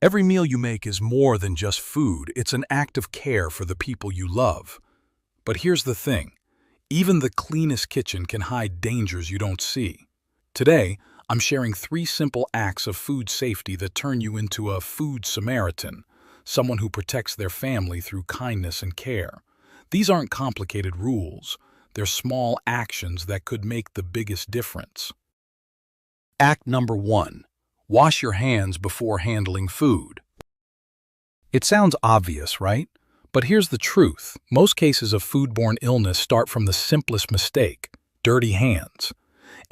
Every meal you make is more than just food, it's an act of care for the people you love. But here's the thing, even the cleanest kitchen can hide dangers you don't see. Today, I'm sharing 3 simple acts of food safety that turn you into a Food Samaritan, someone who protects their family through kindness and care. These aren't complicated rules, they're small actions that could make the biggest difference. Act number 1. Wash your hands before handling food. It sounds obvious, right? But here's the truth. Most cases of foodborne illness start from the simplest mistake: dirty hands.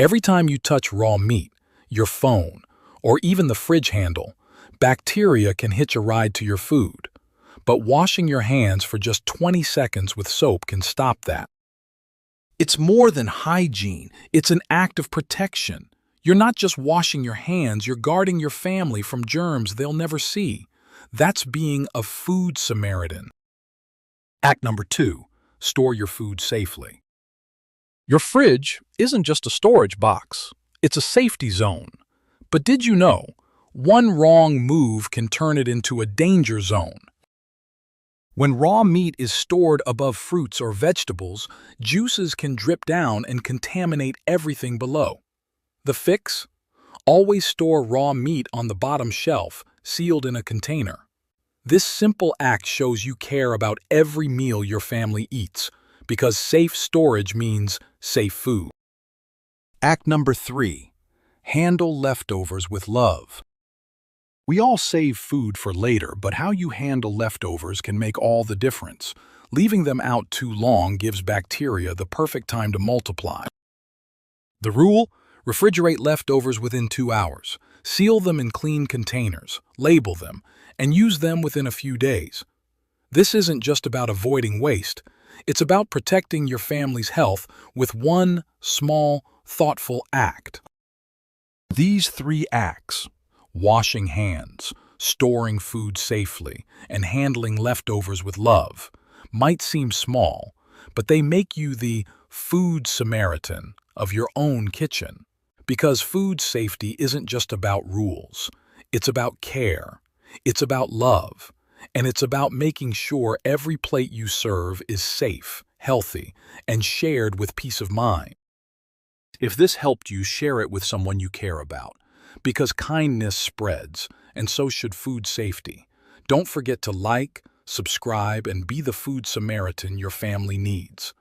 Every time you touch raw meat, your phone, or even the fridge handle, bacteria can hitch a ride to your food. But washing your hands for just 20 seconds with soap can stop that. It's more than hygiene, it's an act of protection. You're not just washing your hands, you're guarding your family from germs they'll never see. That's being a Food Samaritan. Act number 2. Store your food safely. Your fridge isn't just a storage box, it's a safety zone. But did you know, one wrong move can turn it into a danger zone? When raw meat is stored above fruits or vegetables, juices can drip down and contaminate everything below. The fix? Always store raw meat on the bottom shelf, sealed in a container. This simple act shows you care about every meal your family eats, because safe storage means safe food. Act number 3. Handle leftovers with love. We all save food for later, but how you handle leftovers can make all the difference. Leaving them out too long gives bacteria the perfect time to multiply. The rule? Refrigerate leftovers within 2 hours. Seal them in clean containers, label them, and use them within a few days. This isn't just about avoiding waste. It's about protecting your family's health with one small, thoughtful act. These 3 acts, washing hands, storing food safely, and handling leftovers with love, might seem small, but they make you the Food Samaritan of your own kitchen. Because food safety isn't just about rules. It's about care. It's about love. And it's about making sure every plate you serve is safe, healthy, and shared with peace of mind. If this helped you, share it with someone you care about. Because kindness spreads, and so should food safety. Don't forget to like, subscribe, and be the Food Samaritan your family needs.